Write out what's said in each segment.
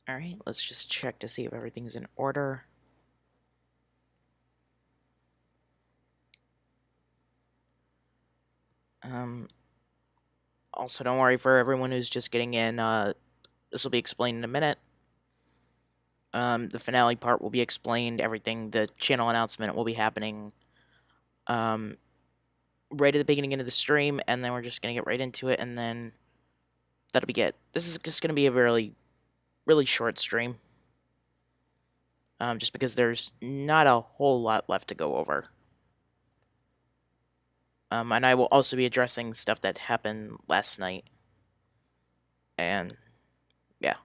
Alright, let's just check to see if everything's in order. Also, don't worry for everyone who's just getting in, this will be explained in a minute. The finale part will be explained, everything, the channel announcement will be happening, right at the beginning of the stream, and then we're just gonna get right into it, and then that'll be it. This is just gonna be a really, really short stream. Just because there's not a whole lot left to go over. And I will also be addressing stuff that happened last night. And, yeah.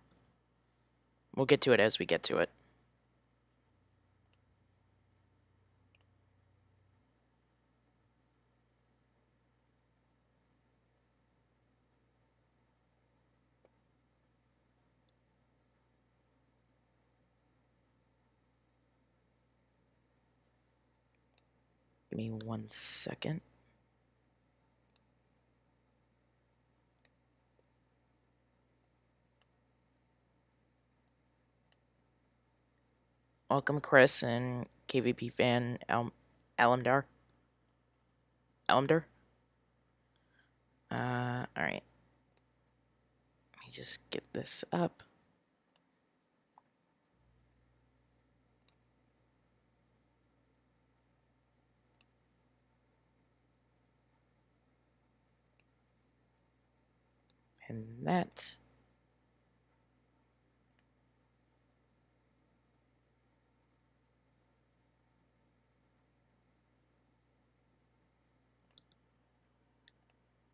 We'll get to it as we get to it. Give me 1 second. Welcome, Chris and KVP fan Alamdar. Alamdar? Alright. Let me just get this up. And that.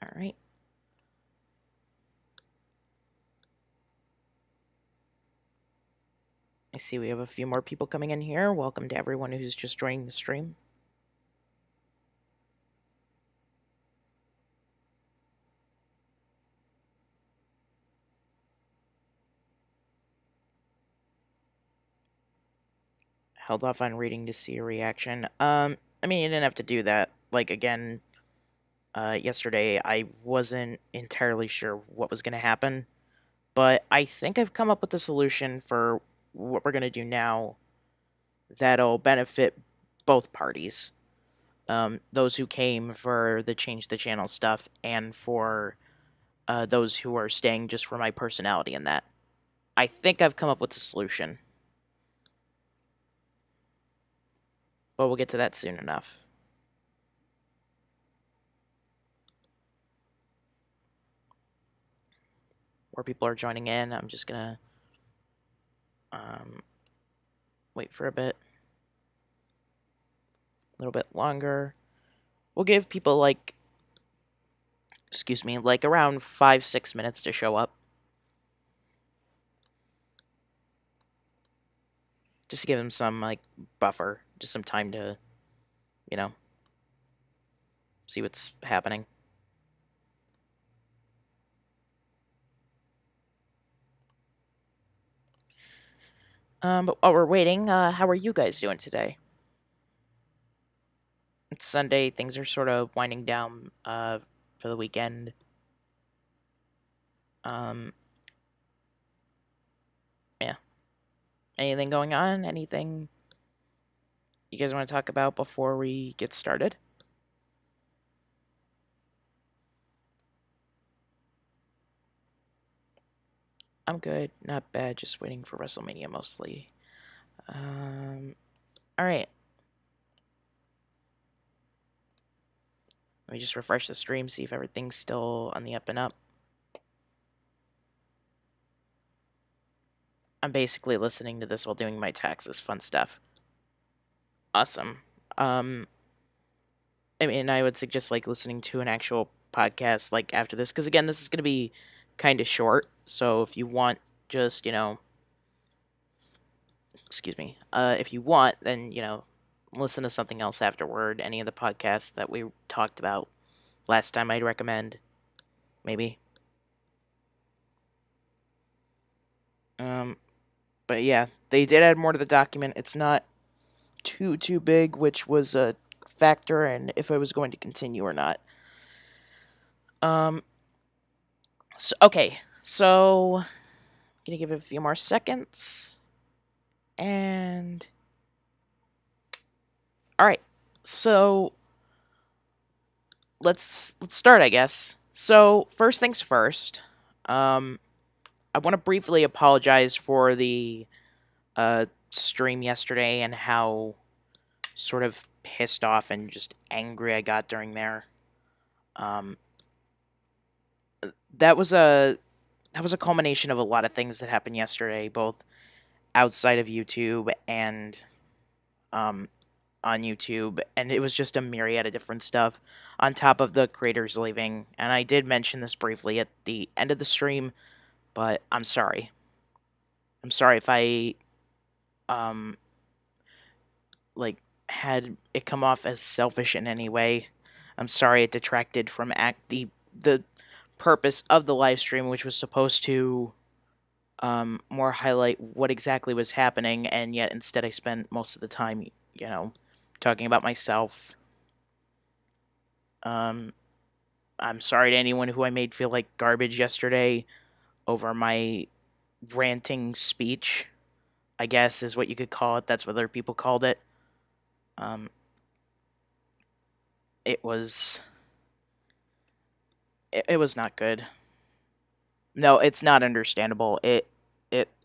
Alright. I see we have a few more people coming in here. Welcome to everyone who's just joining the stream. Held off on reading to see a reaction. I mean, you didn't have to do that. Like, again, yesterday, I wasn't entirely sure what was going to happen. But I think I've come up with a solution for what we're going to do now that'll benefit both parties. Those who came for the change the channel stuff and for those who are staying just for my personality and that. I think I've come up with a solution. But we'll get to that soon enough. More people are joining in. I'm just gonna wait for a bit. A little bit longer. We'll give people like, excuse me, like around 5-6 minutes to show up. Just to give them some like buffer, just some time to, you know, see what's happening. But while we're waiting, how are you guys doing today? It's Sunday. Things are sort of winding down for the weekend. Yeah. Anything going on? Anything you guys want to talk about before we get started? I'm good. Not bad. Just waiting for WrestleMania mostly. Alright. Let me just refresh the stream, see if everything's still on the up and up. I'm basically listening to this while doing my taxes. Fun stuff. Awesome. I mean, I would suggest, like, listening to an actual podcast, like, after this. Because, again, this is going to be kind of short. So if you want just, you know... Excuse me. If you want, then, you know, listen to something else afterward. Any of the podcasts that we talked about last time I'd recommend. Maybe. But yeah, they did add more to the document. It's not too big, which was a factor in if I was going to continue or not. So, okay, so Gonna give it a few more seconds. And all right. So let's start, I guess. So, first things first. I want to briefly apologize for the stream yesterday and how sort of pissed off and just angry I got during there. Um, that was a culmination of a lot of things that happened yesterday, both outside of YouTube and um, on YouTube, and it was just a myriad of different stuff on top of the creators leaving. And I did mention this briefly at the end of the stream, but I'm sorry. I'm sorry if I like had it come off as selfish in any way. I'm sorry it detracted from the purpose of the live stream, which was supposed to more highlight what exactly was happening, and yet instead I spent most of the time, talking about myself. I'm sorry to anyone who I made feel like garbage yesterday over my ranting speech, I guess is what you could call it. That's what other people called it. It was it was not good. No, it's not understandable.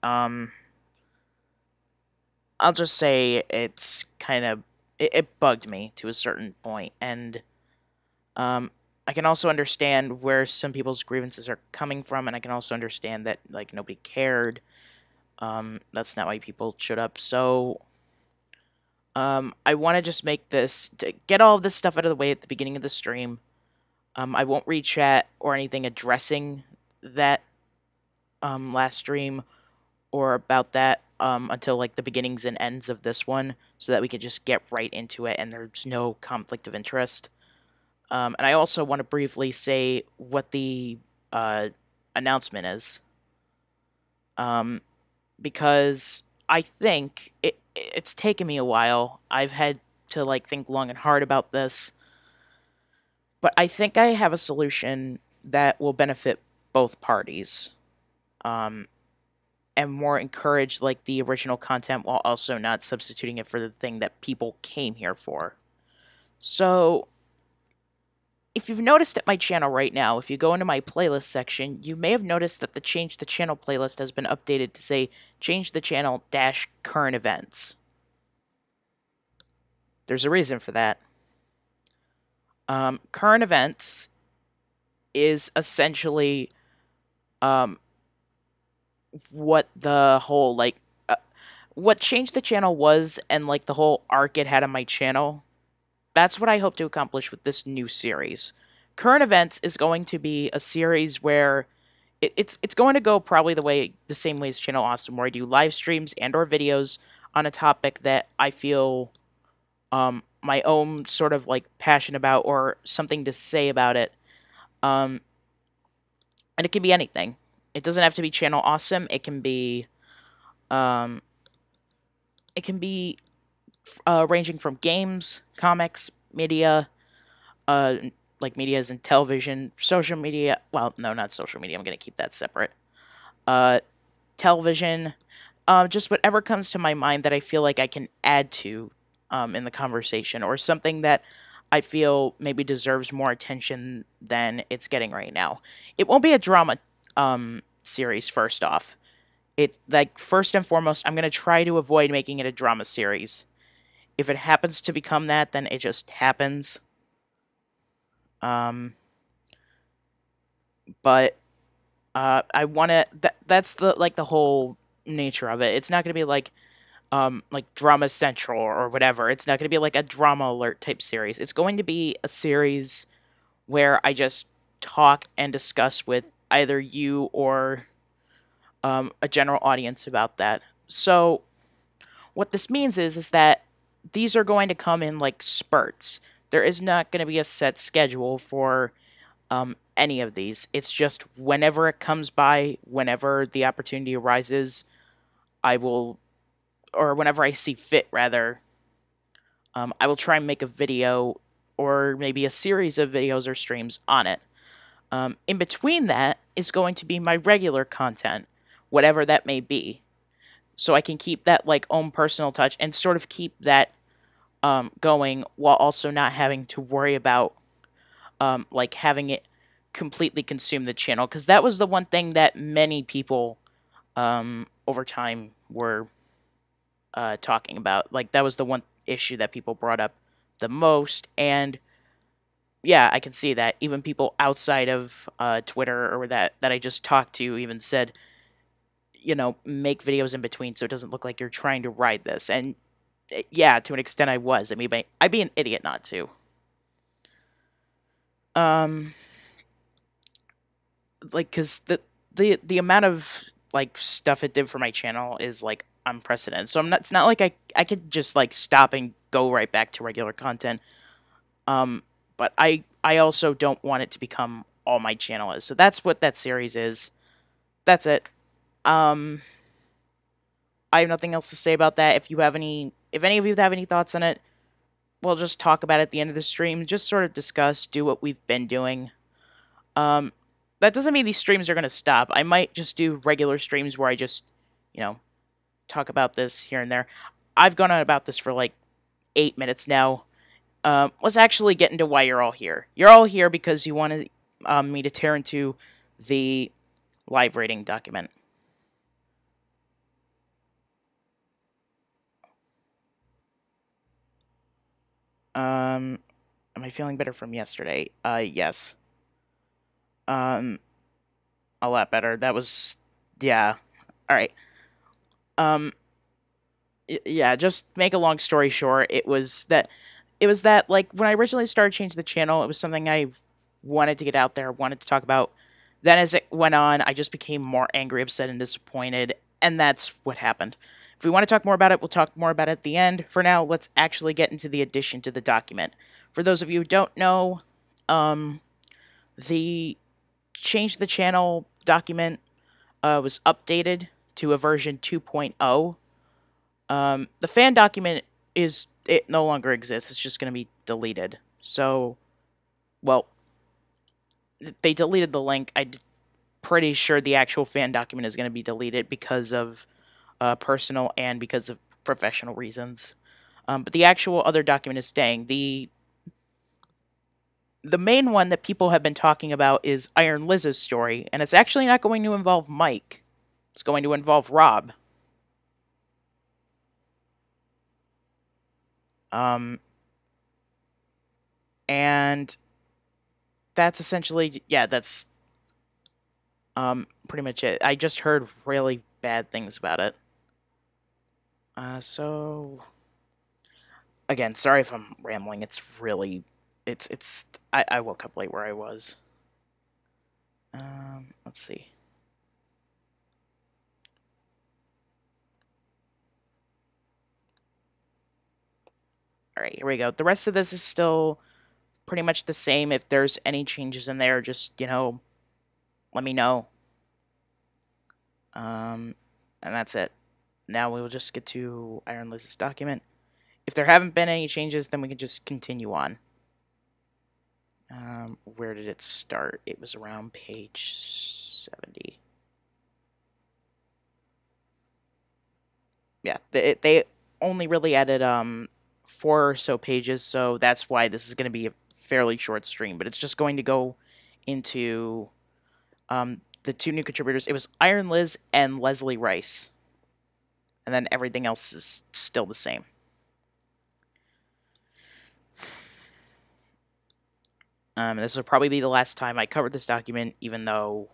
I'll just say it's kind of it bugged me to a certain point, and I can also understand where some people's grievances are coming from, and I can also understand that like nobody cared. That's not why people showed up. So I want to just make this to get all of this stuff out of the way at the beginning of the stream. I won't read chat or anything addressing that last stream or about that until like the beginnings and ends of this one, so that we could just get right into it and there's no conflict of interest. And I also want to briefly say what the announcement is, because I think it's taken me a while. I've had to like think long and hard about this, but I think I have a solution that will benefit both parties. And more encourage like the original content while also not substituting it for the thing that people came here for. So, if you've noticed at my channel right now, if you go into my playlist section, you may have noticed that the Change the Channel playlist has been updated to say Change the Channel dash current events. There's a reason for that. Current events is essentially what the whole like what Change the Channel was, and like the whole arc it had on my channel. That's what I hope to accomplish with this new series. Current Events is going to be a series where it's going to go probably the same way as Channel Awesome, where I do live streams and or videos on a topic that I feel my own sort of like passion about or something to say about it. And it can be anything. It doesn't have to be Channel Awesome. It can be ranging from games, comics, media, like medias and television, social media. Well, no, not social media. I'm going to keep that separate. Television, just whatever comes to my mind that I feel like I can add to in the conversation, or something that I feel maybe deserves more attention than it's getting right now. It won't be a drama series, first off. It like first and foremost, I'm going to try to avoid making it a drama series. If it happens to become that, then it just happens. But I want to. That's the like the whole nature of it. It's not going to be like Drama Central or whatever. It's not going to be like a Drama Alert type series. It's going to be a series where I just talk and discuss with either you or a general audience about that. So what this means is that these are going to come in like spurts. There is not going to be a set schedule for any of these. It's just whenever it comes by, whenever the opportunity arises, I will, or whenever I see fit, rather, I will try and make a video or maybe a series of videos or streams on it. In between that is going to be my regular content, whatever that may be. So I can keep that like own personal touch and sort of keep that going while also not having to worry about like having it completely consume the channel, because that was the one thing that many people over time were talking about. Like that was the one issue that people brought up the most, and yeah, I can see that even people outside of Twitter or that I just talked to even said, make videos in between so it doesn't look like you're trying to ride this. And yeah, to an extent, I was. I mean, I'd be an idiot not to. Um, like, cause the amount of like stuff it did for my channel is like unprecedented. So I'm not. It's not like I could just like stop and go right back to regular content. Um, but I also don't want it to become all my channel is. So that's what that series is. That's it. Um, I have nothing else to say about that. If any of you have any thoughts on it, we'll just talk about it at the end of the stream. Just sort of discuss, do what we've been doing. Um, that doesn't mean these streams are going to stop. I might just do regular streams where I just, talk about this here and there. I've gone on about this for like 8 minutes now. Let's actually get into why you're all here. You're all here because you wanted me to tear into the live rating document. Am I feeling better from yesterday? Yes. A lot better. That was, yeah. All right. Um, yeah. Just make a long story short, it was that like when I originally started changing the channel, it was something I wanted to get out there, wanted to talk about. Then as it went on, I just became more angry, upset, and disappointed, and that's what happened. If we want to talk more about it, we'll talk more about it at the end. For now, let's actually get into the addition to the document. For those of you who don't know, the change the channel document was updated to a version 2.0. The fan document it no longer exists. It's just going to be deleted. So, well, they deleted the link. I'm pretty sure the actual fan document is going to be deleted because of personal and because of professional reasons. But the actual other document is staying. The main one that people have been talking about is Iron Liz's story, and it's actually not going to involve Mike. It's going to involve Rob. And that's essentially, yeah, that's pretty much it. I just heard really bad things about it. So again, sorry if I'm rambling. It's really, it's. I woke up late where I was. Let's see. All right, here we go. The rest of this is still pretty much the same. If there's any changes in there, just let me know. And that's it. Now we will just get to Iron Liz's document. If there haven't been any changes, then we can just continue on. Where did it start? It was around page 70. Yeah, they only really added 4 or so pages, so that's why this is going to be a fairly short stream. But it's just going to go into the 2 new contributors. It was Iron Liz and Leslie Rice, and then everything else is still the same. This will probably be the last time I cover this document, even though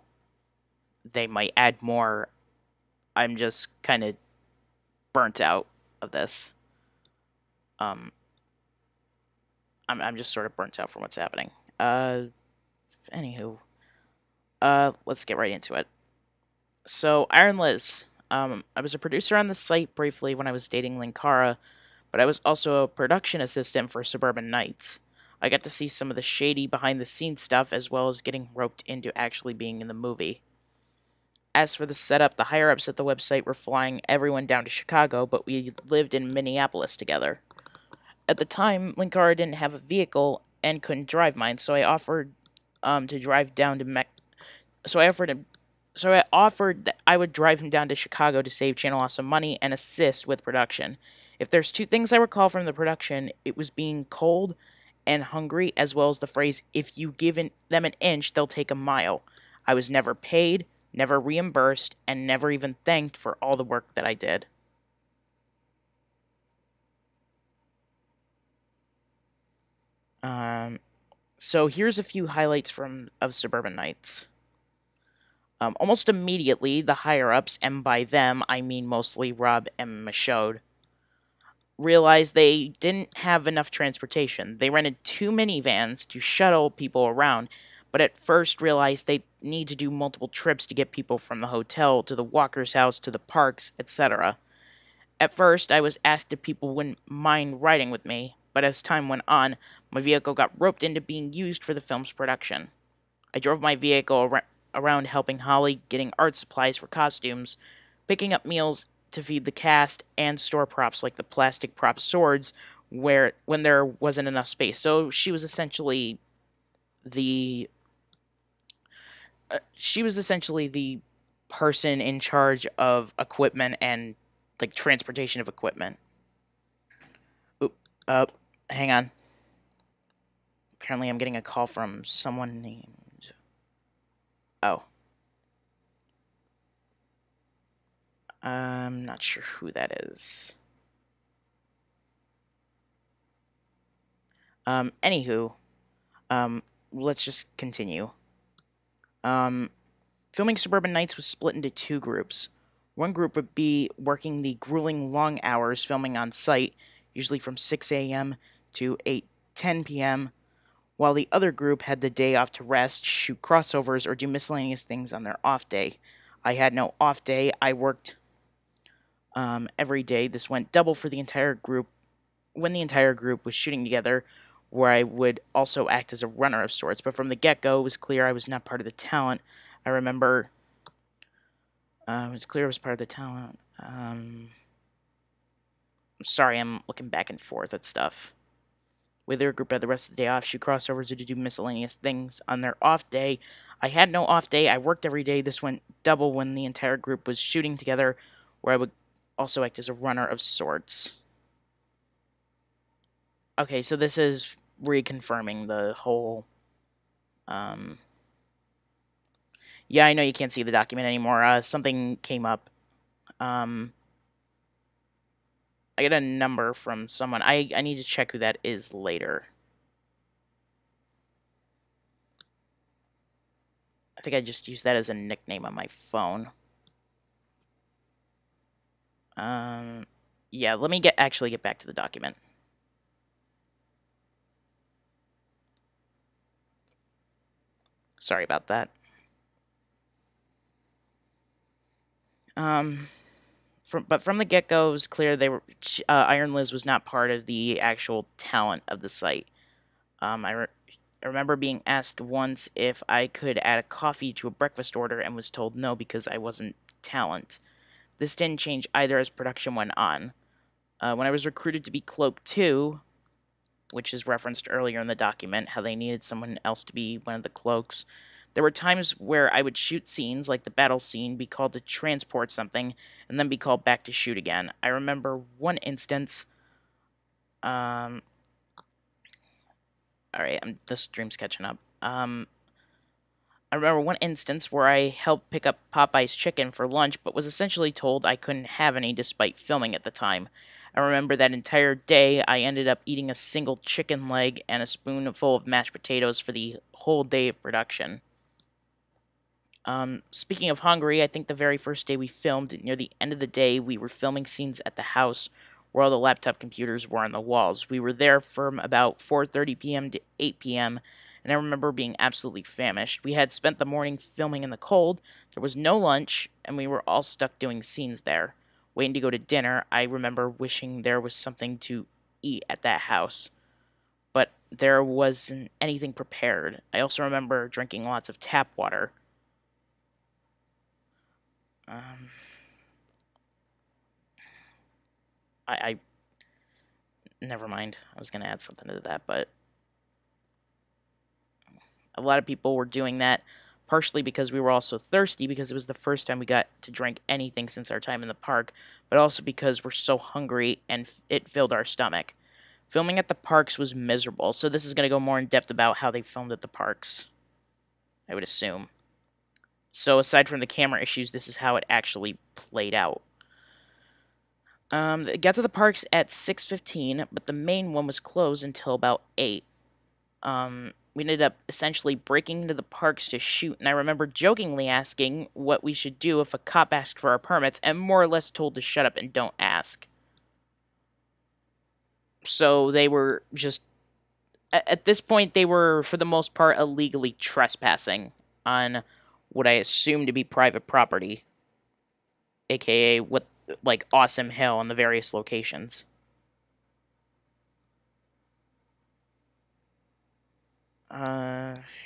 they might add more. I'm just kind of burnt out of this. I'm just sort of burnt out from what's happening. Anywho, let's get right into it. So, Iron Liz. I was a producer on the site briefly when I was dating Linkara, but I was also a production assistant for Suburban Nights. I got to see some of the shady behind-the-scenes stuff, as well as getting roped into actually being in the movie. As for the setup, the higher-ups at the website were flying everyone down to Chicago, but we lived in Minneapolis together. At the time, Linkara didn't have a vehicle and couldn't drive mine, so I offered to drive down to So I offered that I would drive him down to Chicago to save Channel Awesome money and assist with production. If there's two things I recall from the production, it was being cold and hungry, as well as the phrase, if you give them an inch, they'll take a mile. I was never paid, never reimbursed, and never even thanked for all the work that I did. Um, so here's a few highlights from of Suburban Nights. Almost immediately, the higher ups, and by them I mean mostly Rob and Michaud, realized they didn't have enough transportation. They rented two minivans to shuttle people around, but at first realized they need to do multiple trips to get people from the hotel to the Walker's house to the parks, etc. At first, I was asked if people wouldn't mind riding with me, but as time went on, my vehicle got roped into being used for the film's production. I drove my vehicle around helping Holly, getting art supplies for costumes, picking up meals to feed the cast, and store props like the plastic prop swords where when there wasn't enough space. So the she was essentially the person in charge of equipment and like transportation of equipment. Oop, hang on. Apparently, I'm getting a call from someone named. Oh, I'm not sure who that is. Anywho, um, let's just continue. Um, Filming Suburban Nights was split into two groups. One group would be working the grueling long hours filming on site, usually from 6 a.m. to 8:10 p.m., while the other group had the day off to rest, shoot crossovers, or do miscellaneous things on their off day. I had no off day. I worked every day. This went double for the entire group when the entire group was shooting together, where I would also act as a runner of sorts. But from the get go, it was clear I was not part of the talent. I remember it was clear I was part of the talent. I'm sorry, I'm looking back and forth at stuff. With their group had the rest of the day off, shoot crossovers, or to do miscellaneous things on their off day. I had no off day. I worked every day. This went double when the entire group was shooting together, where I would also act as a runner of sorts. Okay, so this is reconfirming the whole. Um, yeah, I know you can't see the document anymore. Something came up. Um, I got a number from someone. I need to check who that is later. I think I just used that as a nickname on my phone. Um, yeah, let me actually get back to the document. Sorry about that. Um, from the get go, it was clear they were Iron Liz was not part of the actual talent of the site. I remember being asked once if I could add a coffee to a breakfast order and was told no because I wasn't talent. This didn't change either as production went on. When I was recruited to be Cloak 2, which is referenced earlier in the document, how they needed someone else to be one of the cloaks, there were times where I would shoot scenes, like the battle scene, be called to transport something, and then be called back to shoot again. I remember one instance. Alright, the stream's catching up. I remember one instance where I helped pick up Popeye's chicken for lunch, but was essentially told I couldn't have any despite filming at the time. I remember that entire day I ended up eating a single chicken leg and a spoonful of mashed potatoes for the whole day of production. Speaking of hungry, I think the very first day we filmed, near the end of the day, we were filming scenes at the house where all the laptop computers were on the walls. We were there from about 4:30 p.m. to 8 p.m., and I remember being absolutely famished. We had spent the morning filming in the cold, there was no lunch, and we were all stuck doing scenes there. Waiting to go to dinner, I remember wishing there was something to eat at that house, but there wasn't anything prepared. I also remember drinking lots of tap water. Um, I never mind. I was gonna add something to that, but a lot of people were doing that. partially because we were also thirsty because it was the first time we got to drink anything since our time in the park, but also because we're so hungry and it filled our stomach. Filming at the parks was miserable, so this is going to go more in depth about how they filmed at the parks, I would assume. So aside from the camera issues, this is how it actually played out. It got to the parks at 6:15, but the main one was closed until about 8. We ended up essentially breaking into the parks to shoot, and I remember jokingly asking what we should do if a cop asked for our permits, and more or less told to shut up and don't ask. So they were just, at this point, they were, for the most part, illegally trespassing on what I assume to be private property, aka what, like, Awesome Hill and the various locations.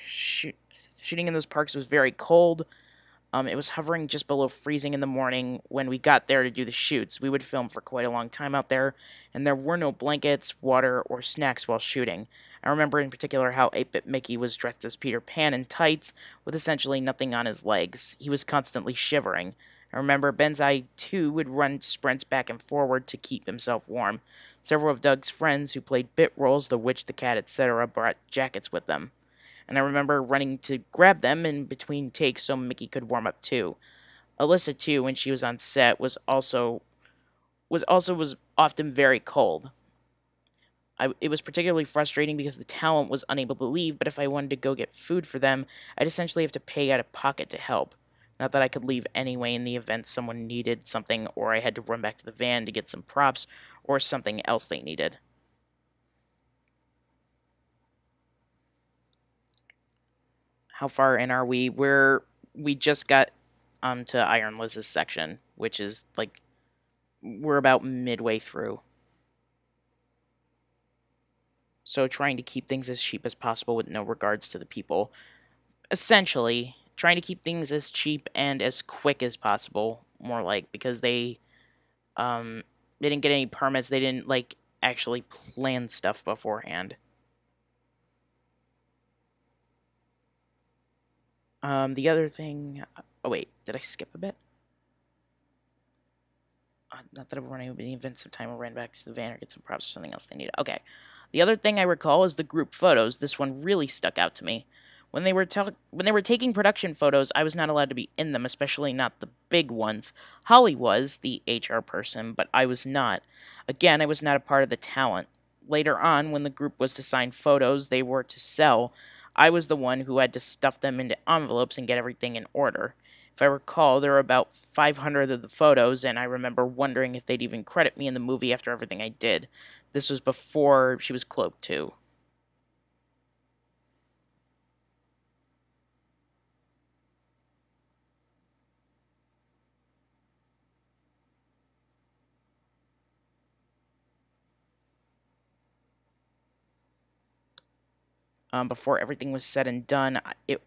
Shoot, shooting in those parks was very cold. It was hovering just below freezing in the morning when we got there to do the shoots. We would film for quite a long time out there, and there were no blankets, water, or snacks while shooting. I remember in particular how 8-Bit Mickey was dressed as Peter Pan in tights with essentially nothing on his legs. He was constantly shivering. I remember Benzai, too, would run sprints back and forward to keep himself warm. Several of Doug's friends who played bit roles, the witch, the cat, etc., brought jackets with them. And I remember running to grab them in between takes so Mickey could warm up too. Alyssa too, when she was on set, was often very cold. It was particularly frustrating because the talent was unable to leave, but if I wanted to go get food for them, I'd essentially have to pay out of pocket to help. Not that I could leave anyway in the event someone needed something or I had to run back to the van to get some props or something else they needed. How far in are we? We just got to Iron Liz's section, which is like we're about midway through. So trying to keep things as cheap as possible with no regards to the people. Essentially, trying to keep things as cheap and as quick as possible, more like, because they didn't get any permits, they didn't like actually plan stuff beforehand. The other thing. Oh wait, did I skip a bit? Not that I'm running over the events of time. I ran back to the van or get some props or something else they needed. Okay. The other thing I recall is the group photos. This one really stuck out to me. When they were taking production photos, I was not allowed to be in them, especially not the big ones. Holly was the HR person, but I was not. Again, I was not a part of the talent. Later on, when the group was to sign photos they were to sell, I was the one who had to stuff them into envelopes and get everything in order. If I recall, there were about 500 of the photos, and I remember wondering if they'd even credit me in the movie after everything I did. This was before she was cloaked, too. Before everything was said and done,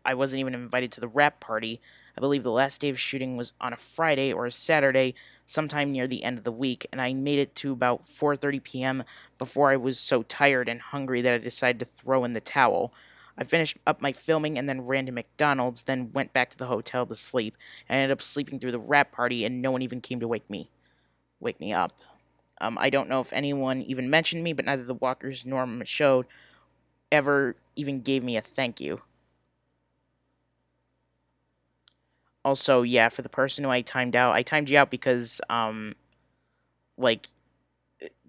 I wasn't even invited to the wrap party. I believe the last day of shooting was on a Friday or a Saturday, sometime near the end of the week, and I made it to about 4:30 p.m. before I was so tired and hungry that I decided to throw in the towel. I finished up my filming and then ran to McDonald's, then went back to the hotel to sleep. I ended up sleeping through the wrap party, and no one even came to wake me up. I don't know if anyone even mentioned me, but neither the walkers nor Michaud ever even gave me a thank you. Also, yeah, for the person who I timed you out because, like,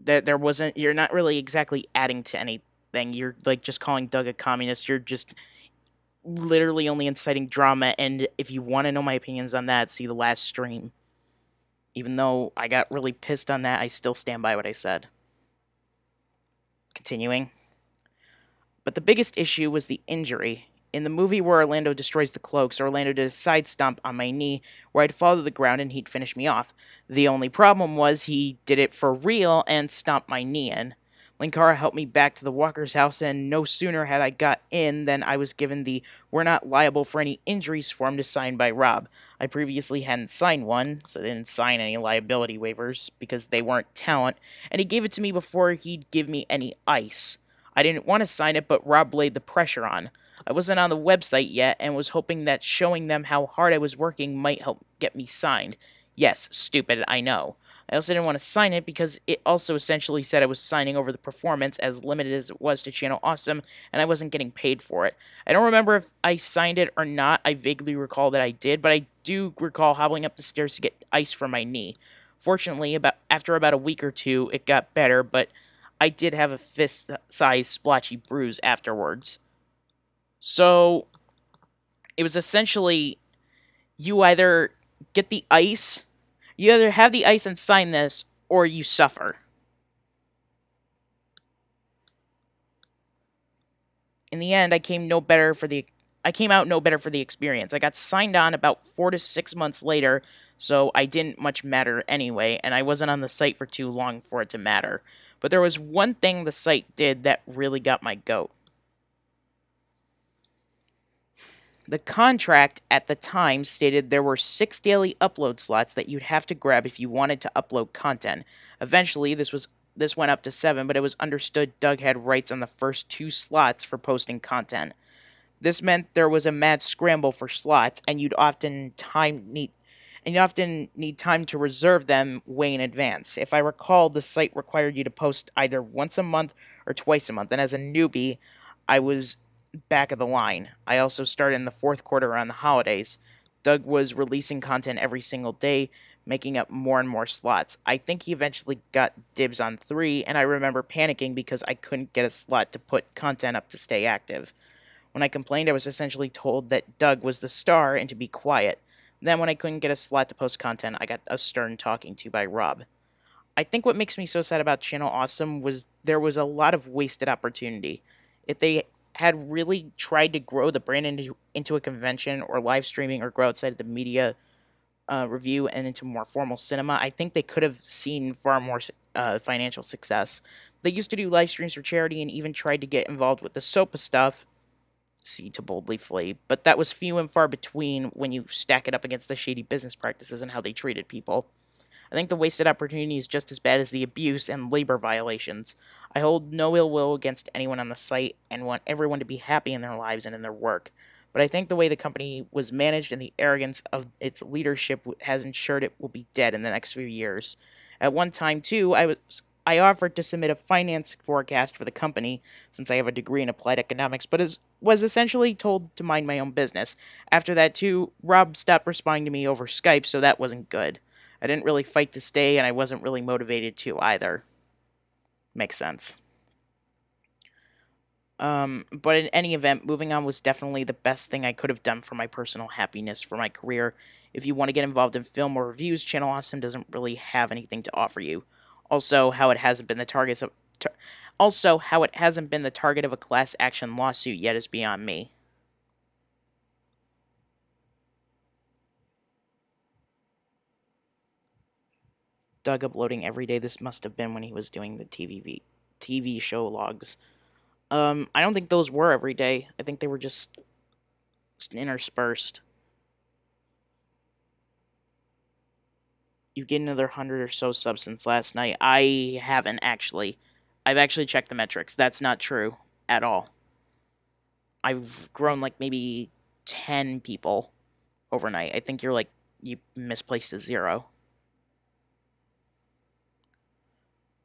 there wasn't, you're not really exactly adding to anything. You're, like, just calling Doug a communist. You're just literally only inciting drama, and if you want to know my opinions on that, see the last stream. Even though I got really pissed on that, I still stand by what I said. Continuing. But the biggest issue was the injury. In the movie where Orlando destroys the cloaks, Orlando did a side stomp on my knee where I'd fall to the ground and he'd finish me off. The only problem was he did it for real and stomped my knee in. Linkara helped me back to the Walker's house, and no sooner had I got in than I was given the "we're not liable for any injuries" form to sign by Rob. I previously hadn't signed one, so I didn't sign any liability waivers because they weren't talent, and he gave it to me before he'd give me any ice. I didn't want to sign it, but Rob laid the pressure on. I wasn't on the website yet and was hoping that showing them how hard I was working might help get me signed. Yes, stupid, I know. I also didn't want to sign it because it also essentially said I was signing over the performance, as limited as it was to Channel Awesome, and I wasn't getting paid for it. I don't remember if I signed it or not. I vaguely recall that I did, but I do recall hobbling up the stairs to get ice for my knee. Fortunately, after about a week or two, it got better, but I did have a fist-sized splotchy bruise afterwards. So it was essentially you either get the ice, you either have the ice and sign this, or you suffer. In the end, I came out no better for the experience. I got signed on about 4 to 6 months later, so I didn't much matter anyway, and I wasn't on the site for too long for it to matter. But there was one thing the site did that really got my goat. The contract at the time stated there were 6 daily upload slots that you'd have to grab if you wanted to upload content. Eventually, this went up to 7, but it was understood Doug had rights on the first 2 slots for posting content. This meant there was a mad scramble for slots, and you'd often need time to reserve them way in advance. If I recall, the site required you to post either once a month or twice a month, and as a newbie, I was back of the line. I also started in the fourth quarter around the holidays. Doug was releasing content every single day, making up more and more slots. I think he eventually got dibs on 3, and I remember panicking because I couldn't get a slot to put content up to stay active. When I complained, I was essentially told that Doug was the star and to be quiet. Then, when I couldn't get a slot to post content, I got a stern talking to by Rob. I think what makes me so sad about Channel Awesome was there was a lot of wasted opportunity. If they had really tried to grow the brand into a convention or live streaming or grow outside of the media review and into more formal cinema, I think they could have seen far more financial success. They used to do live streams for charity and even tried to get involved with the SOPA stuff, see to boldly flee, but that was few and far between when you stack it up against the shady business practices and how they treated people. I think the wasted opportunity is just as bad as the abuse and labor violations. I hold no ill will against anyone on the site and want everyone to be happy in their lives and in their work. But I think the way the company was managed and the arrogance of its leadership has ensured it will be dead in the next few years. At one time, too, I offered to submit a finance forecast for the company, since I have a degree in applied economics, but was essentially told to mind my own business. After that, too, Rob stopped responding to me over Skype, so that wasn't good. I didn't really fight to stay, and I wasn't really motivated to either. Makes sense. But in any event, moving on was definitely the best thing I could have done for my personal happiness for my career. If you want to get involved in film or reviews, Channel Awesome doesn't really have anything to offer you. Also, how it hasn't been the target of a class action lawsuit yet is beyond me. Doug uploading every day. This must have been when he was doing the TV show logs. I don't think those were every day. I think they were just interspersed. You get another 100 or so subs since last night. I haven't actually. I've actually checked the metrics. That's not true at all. I've grown like maybe 10 people overnight. I think you misplaced a 0.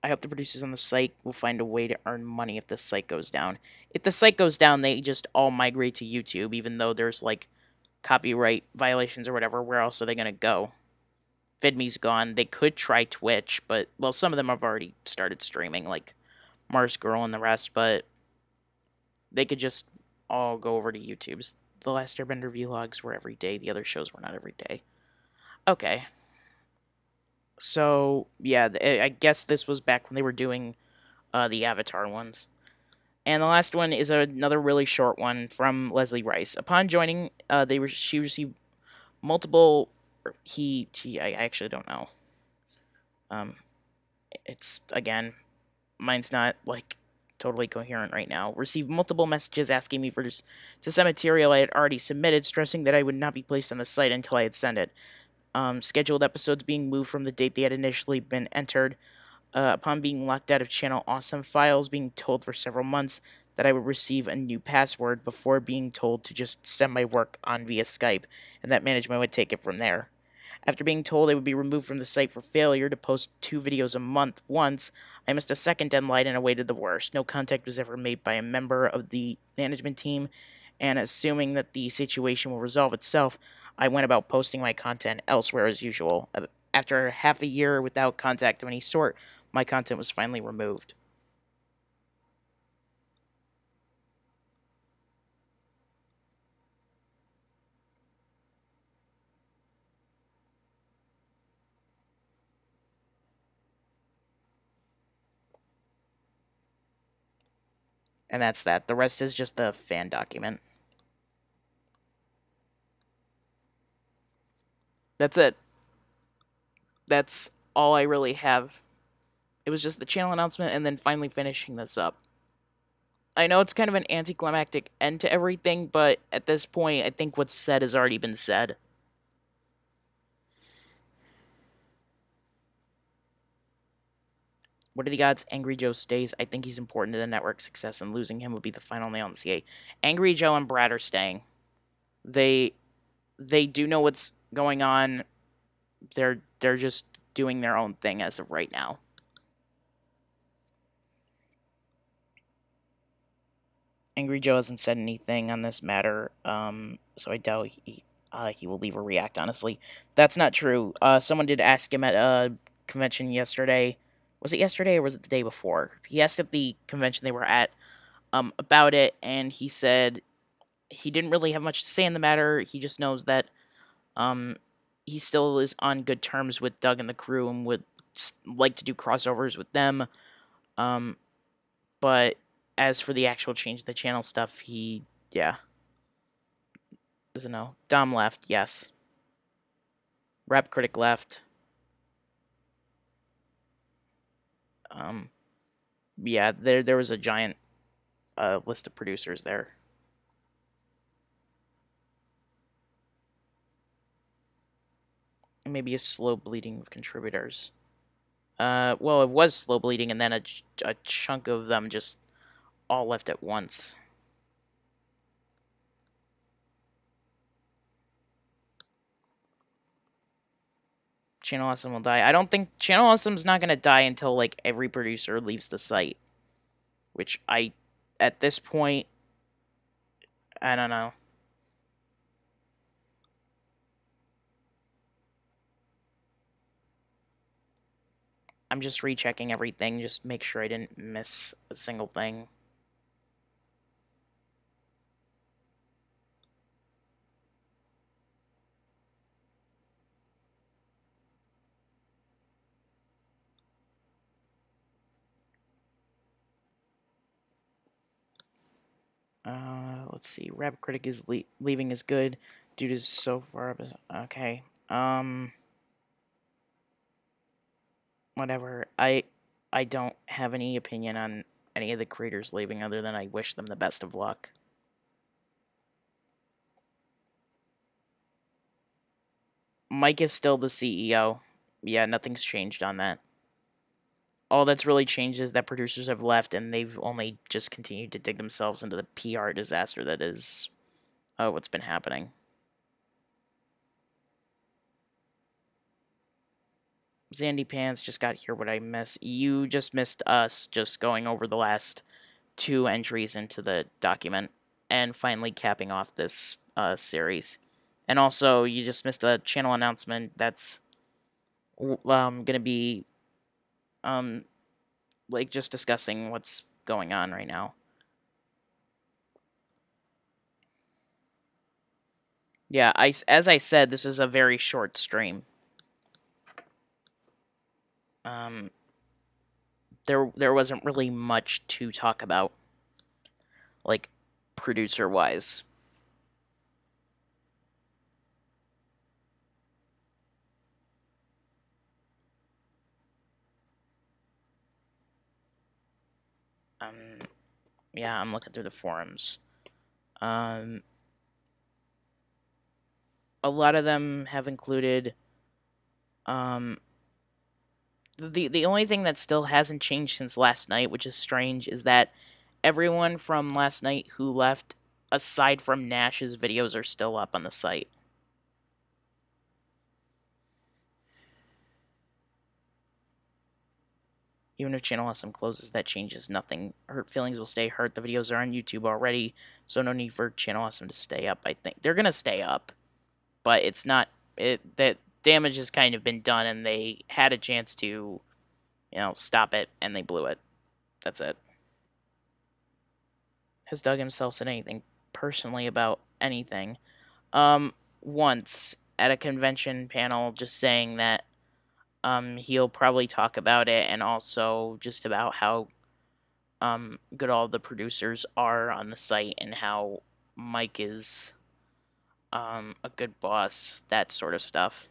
I hope the producers on the site will find a way to earn money if the site goes down. If the site goes down, they just all migrate to YouTube, even though there's like copyright violations or whatever. Where else are they going to go? VidMe's gone. They could try Twitch, but, well, some of them have already started streaming, like Mars Girl and the rest, but they could just all go over to YouTube's. The Last Airbender vlogs were every day. The other shows were not every day. Okay. So, yeah, I guess this was back when they were doing the Avatar ones. And the last one is another really short one from Leslie Rice. Upon joining, she received multiple. I actually don't know. It's again, mine's not like totally coherent right now. Received multiple messages asking me to send material I had already submitted, stressing that I would not be placed on the site until I had sent it. Scheduled episodes being moved from the date they had initially been entered. Upon being locked out of Channel Awesome files being told for several months that I would receive a new password before being told to just send my work on via Skype, and that management would take it from there. After being told I would be removed from the site for failure to post 2 videos a month once, I missed a second deadline and awaited the worst. No contact was ever made by a member of the management team, and assuming that the situation will resolve itself, I went about posting my content elsewhere as usual. After half a year without contact of any sort, my content was finally removed. And that's that. The rest is just the fan document. That's it. That's all I really have. It was just the channel announcement and then finally finishing this up. I know it's kind of an anticlimactic end to everything, but at this point, I think what's said has already been said. What are the odds Angry Joe stays? I think he's important to the network's success, and losing him would be the final nail in the CA. Angry Joe and Brad are staying. They do know what's going on. They're just doing their own thing as of right now. Angry Joe hasn't said anything on this matter, so I doubt he will leave or react, honestly. That's not true. Someone did ask him at a convention yesterday. Was it yesterday or was it the day before? He asked at the convention they were at about it, and he said he didn't really have much to say in the matter. He just knows that he still is on good terms with Doug and the crew and would like to do crossovers with them. But as for the actual change of the channel stuff, he, yeah, doesn't know. Dom left, yes. Rap Critic left. Yeah, there was a giant list of producers there. Maybe a slow bleeding of contributors. Well, it was slow bleeding, and then a chunk of them just all left at once. Channel Awesome will die. I don't think Channel Awesome's not gonna die until like every producer leaves the site. Which at this point, I don't know. I'm just rechecking everything, just make sure I didn't miss a single thing. Let's see. Rap Critic is leaving is good. Dude is so far up. Okay. Whatever. I don't have any opinion on any of the creators leaving other than I wish them the best of luck. Mike is still the CEO. Yeah, nothing's changed on that. All that's really changed is that producers have left and they've only just continued to dig themselves into the PR disaster that is what's been happening. Zandy Pants just got here. What I miss? You just missed us just going over the last 2 entries into the document and finally capping off this series. And also, you just missed a channel announcement that's going to be like just discussing what's going on right now. Yeah, as I said, this is a very short stream. There wasn't really much to talk about, like producer wise. Yeah, I'm looking through the forums. A lot of them have included the only thing that still hasn't changed since last night, which is strange, is that everyone from last night who left, aside from Nash's videos, are still up on the site. Even if Channel Awesome closes, that changes nothing. Hurt Feelings will stay hurt. The videos are on YouTube already, so no need for Channel Awesome to stay up, I think. They're going to stay up, but it's not... that damage has kind of been done, and they had a chance to, stop it, and they blew it. That's it. Has Doug himself said anything personally about anything? Once at a convention panel, just saying that he'll probably talk about it, and also just about how good all the producers are on the site, and how Mike is a good boss, that sort of stuff.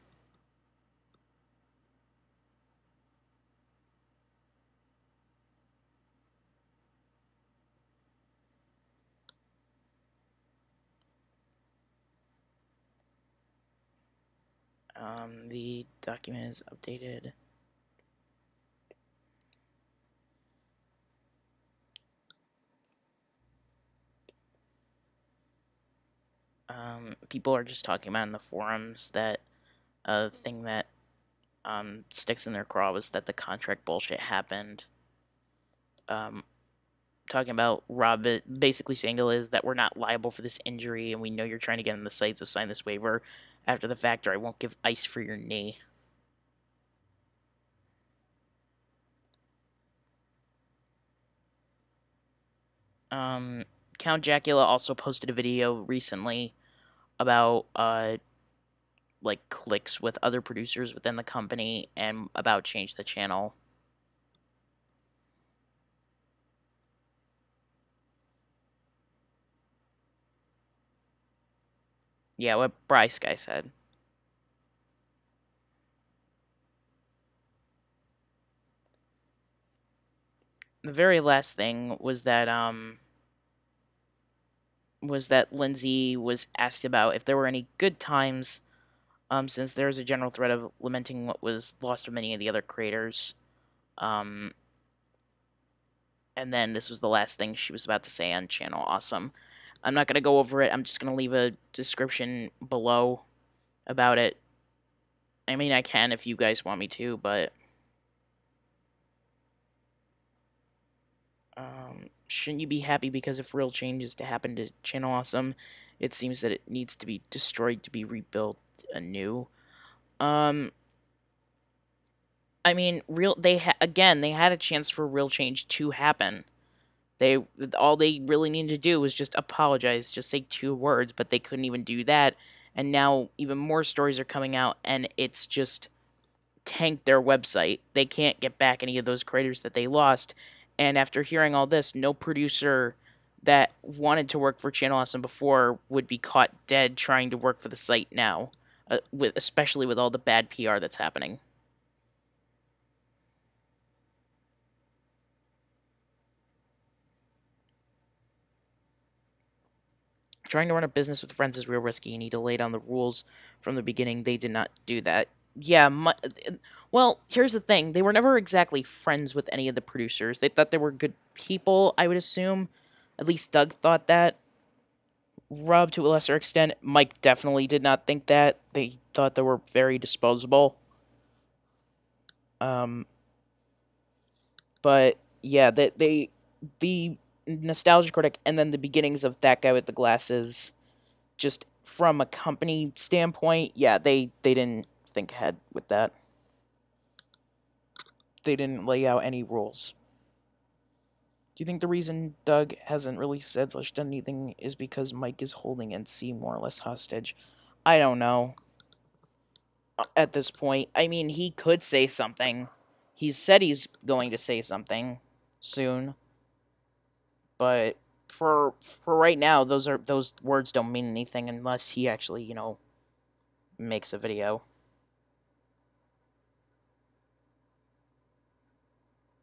The document is updated. People are just talking about in the forums that a thing that sticks in their craw was that the contract bullshit happened. Talking about Rob basically saying is that we're not liable for this injury, and we know you're trying to get on the site, so sign this waiver after the fact, or I won't give ice for your knee. Count Jacula also posted a video recently about like clicks with other producers within the company, and about Change the Channel. Yeah, what Bryce guy said. The very last thing was that Lindsay was asked about if there were any good times, since there's a general thread of lamenting what was lost to many of the other creators. And then this was the last thing she was about to say on Channel Awesome. I'm not going to go over it. I'm just going to leave a description below about it. I mean, I can if you guys want me to, but shouldn't you be happy because if real change is to happen to Channel Awesome, it seems that it needs to be destroyed to be rebuilt anew. I mean, they had a chance for real change to happen. All they really needed to do was just apologize, just say 2 words, but they couldn't even do that. And now even more stories are coming out, and it's just tanked their website. They can't get back any of those creators that they lost. And after hearing all this, no producer that wanted to work for Channel Awesome before would be caught dead trying to work for the site now, especially with all the bad PR that's happening. Trying to run a business with friends is real risky. You need to lay down the rules from the beginning. They did not do that. Yeah, well, here's the thing. They were never exactly friends with any of the producers. They thought they were good people, I would assume. At least Doug thought that. Rob, to a lesser extent. Mike definitely did not think that. They thought they were very disposable. But yeah, the Nostalgia Critic and then the beginnings of that guy with the glasses, just from a company standpoint, yeah, they didn't think ahead with that. They didn't lay out any rules. Do you think the reason Doug hasn't really said / done anything is because Mike is holding NC more or less hostage? I don't know. At this point, I mean, he could say something. He's said he's going to say something soon, but for right now, those words don't mean anything unless he actually, makes a video.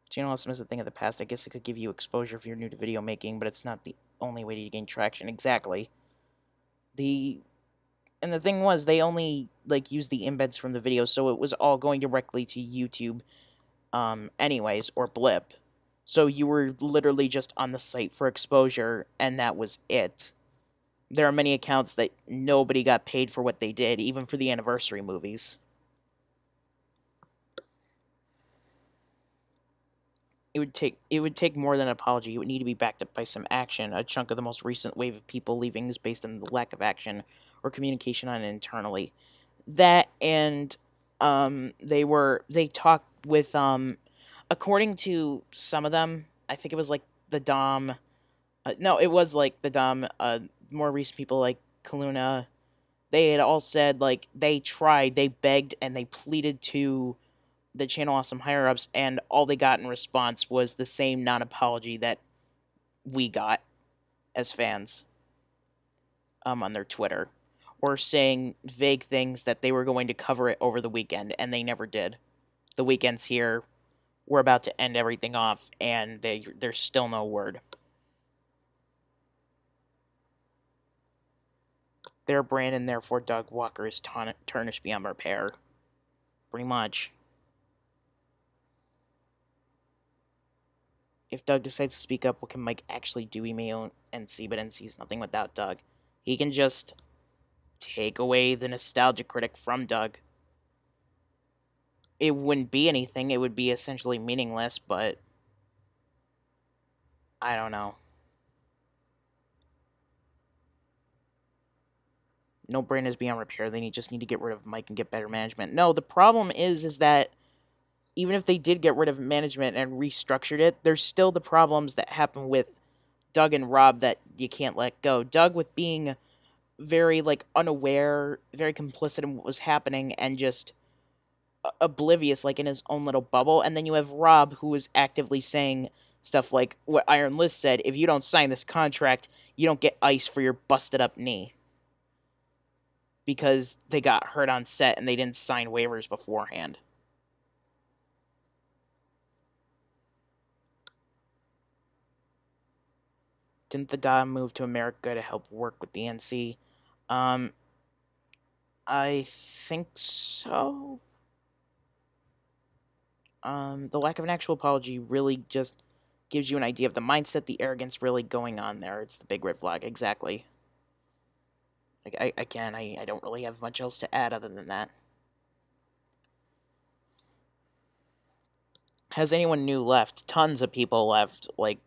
Channel Awesome is a thing of the past. I guess it could give you exposure if you're new to video making, but it's not the only way to gain traction. Exactly. And the thing was, they only used the embeds from the video, so it was all going directly to YouTube, anyways, or Blip. So you were literally just on the site for exposure, and that was it. There are many accounts that nobody got paid for what they did, even for the anniversary movies. It would take more than an apology. It would need to be backed up by some action. A chunk of the most recent wave of people leaving is based on the lack of action or communication on it internally. That and they talked with according to some of them, I think it was like the Dom. No, it was like the Dom. More recent people like Kaluna. They had all said like they tried, they begged, and they pleaded to the Channel Awesome higher ups, and all they got in response was the same non apology that we got as fans on their Twitter, or saying vague things that they were going to cover it over the weekend, and they never did. The weekend's here. We're about to end everything off, and there's still no word. Their brand and therefore Doug Walker is tarnished beyond repair. Pretty much. If Doug decides to speak up, what can Mike actually do? He may own NC, but NC's nothing without Doug. He can just take away the nostalgia critic from Doug. It wouldn't be anything. It would be essentially meaningless, but I don't know. No brand is beyond repair. They just need to get rid of Mike and get better management. No, the problem is that even if they did get rid of management and restructured it, there's still the problems that happen with Doug and Rob that you can't let go. Doug with being very like unaware, very complicit in what was happening and just oblivious like in his own little bubble, and then you have Rob who is actively saying stuff like what Iron List said, if you don't sign this contract, you don't get ice for your busted up knee. Because they got hurt on set and they didn't sign waivers beforehand. Didn't the guy move to America to help work with the NC? Um, I think so. The lack of an actual apology really just gives you an idea of the mindset, the arrogance really going on there. It's the big red flag, exactly. Like, I don't really have much else to add other than that. Has anyone new left? Tons of people left, like,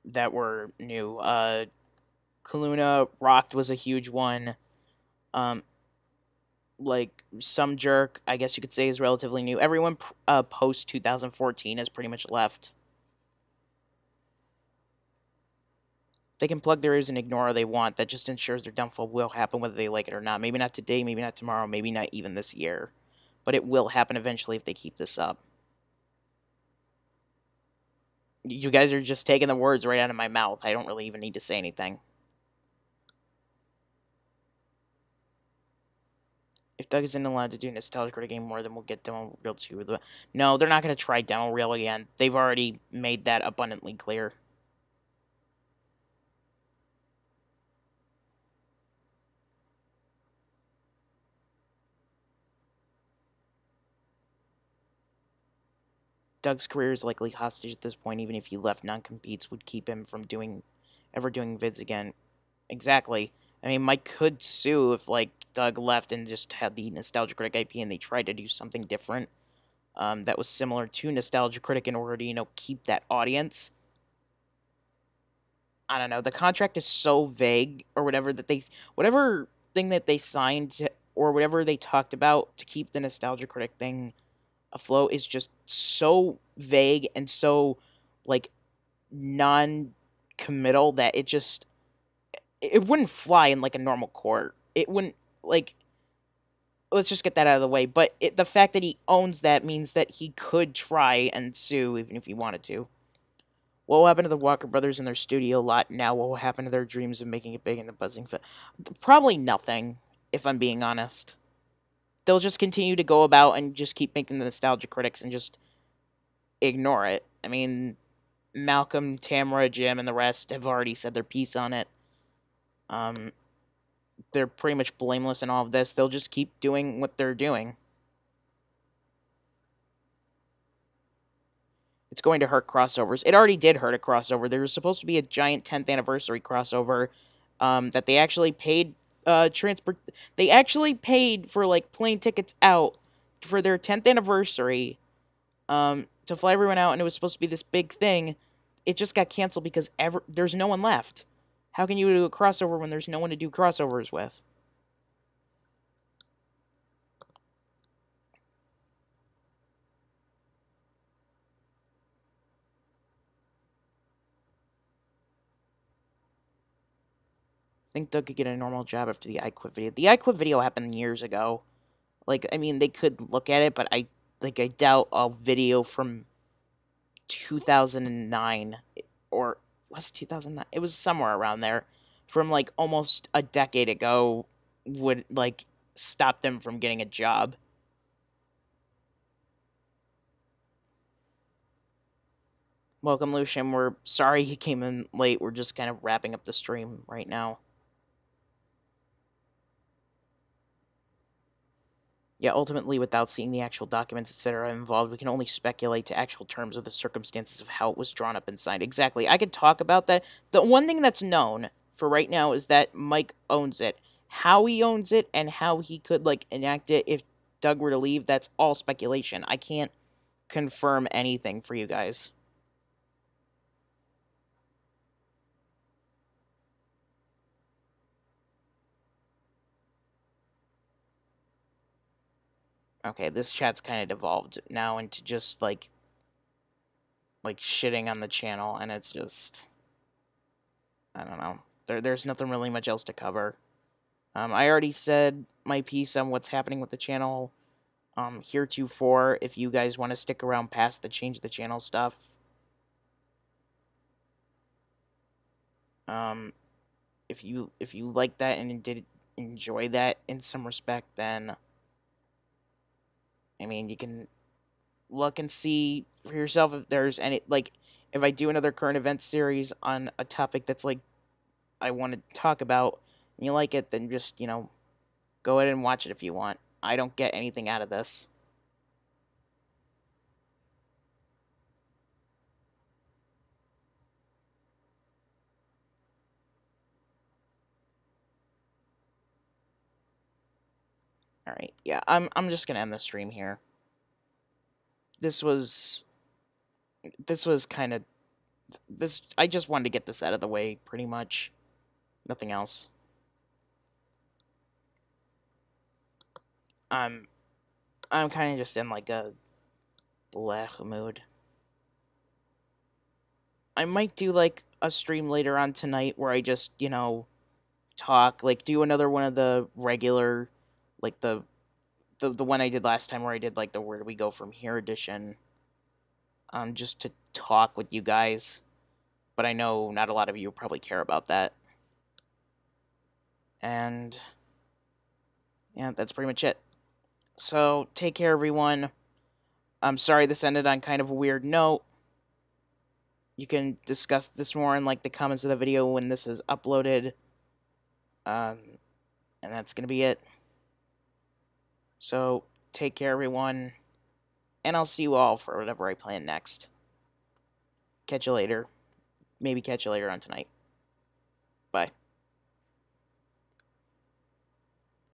that were new. Kaluna Rocked was a huge one. Um, like some jerk, I guess you could say, is relatively new. Everyone post 2014 has pretty much left. They can plug their ears and ignore all they want. That just ensures their downfall will happen whether they like it or not. Maybe not today, maybe not tomorrow, maybe not even this year. But it will happen eventually if they keep this up. You guys are just taking the words right out of my mouth. I don't really even need to say anything. If Doug isn't allowed to do Nostalgia Critic anymore, then we'll get Demo Reel 2. No, they're not going to try Demo Reel again. They've already made that abundantly clear. Doug's career is likely hostage at this point. Even if he left, non-competes would keep him from ever doing vids again. Exactly. I mean, Mike could sue if, like, Doug left and just had the Nostalgia Critic IP and they tried to do something different that was similar to Nostalgia Critic in order to, keep that audience. I don't know. The contract is so vague or whatever whatever thing that they signed or whatever they talked about to keep the Nostalgia Critic thing afloat is just so vague and so, like, non-committal that it wouldn't fly in like a normal court. It wouldn't, like, let's just get that out of the way. But the fact that he owns that means that he could try and sue even if he wanted to. What will happen to the Walker brothers in their studio lot now? What will happen to their dreams of making it big in the buzzing fit? Probably nothing, if I'm being honest. They'll just continue to go about and just keep making the Nostalgia Critics and just ignore it. I mean, Malcolm, Tamara, Jim, and the rest have already said their piece on it. They're pretty much blameless in all of this. They'll just keep doing what they're doing. it's going to hurt crossovers. It already did hurt a crossover. There was supposed to be a giant 10th anniversary crossover that they actually paid transport. They actually paid for like plane tickets out for their 10th anniversary to fly everyone out, and it was supposed to be this big thing. It just got canceled because there's no one left. How can you do a crossover when there's no one to do crossovers with? I think Doug could get a normal job after the iQuit video. The iQuit video happened years ago. Like, I mean, they could look at it, but I doubt a video from 2009 or was it 2009? It was somewhere around there, from like almost a decade ago, would like stop them from getting a job. Welcome, Lucian. We're sorry he came in late. We're just kind of wrapping up the stream right now. Yeah, ultimately, without seeing the actual documents, etc., involved, we can only speculate to actual terms of the circumstances of how it was drawn up and signed. Exactly. I could talk about that. The one thing that's known for right now is that Mike owns it. How he owns it and how he could, like, enact it if Doug were to leave, that's all speculation. I can't confirm anything for you guys. Okay, this chat's kind of devolved now into just, like shitting on the channel, and it's just, I don't know. There's nothing really much else to cover. I already said my piece on what's happening with the channel heretofore. If you guys want to stick around past the change the channel stuff, if you like that and did enjoy that in some respect, then I mean, you can look and see for yourself if there's any, like, if I do another current event series on a topic that's like I want to talk about and you like it, then just, go ahead and watch it if you want. I don't get anything out of this. All right. Yeah, I'm just going to end the stream here. This was kind of this I just wanted to get this out of the way pretty much. Nothing else. I'm kind of just in like a blech mood. I might do like a stream later on tonight where I just, talk, like do another one of the regular, like the one I did last time where I did like the where do we go from here edition, just to talk with you guys. But I know not a lot of you probably care about that. And yeah, that's pretty much it. So take care, everyone. I'm sorry this ended on kind of a weird note. You can discuss this more in like the comments of the video when this is uploaded. And that's gonna be it. So take care, everyone, and I'll see you all for whatever I plan next. Catch you later. Maybe catch you later on tonight. Bye.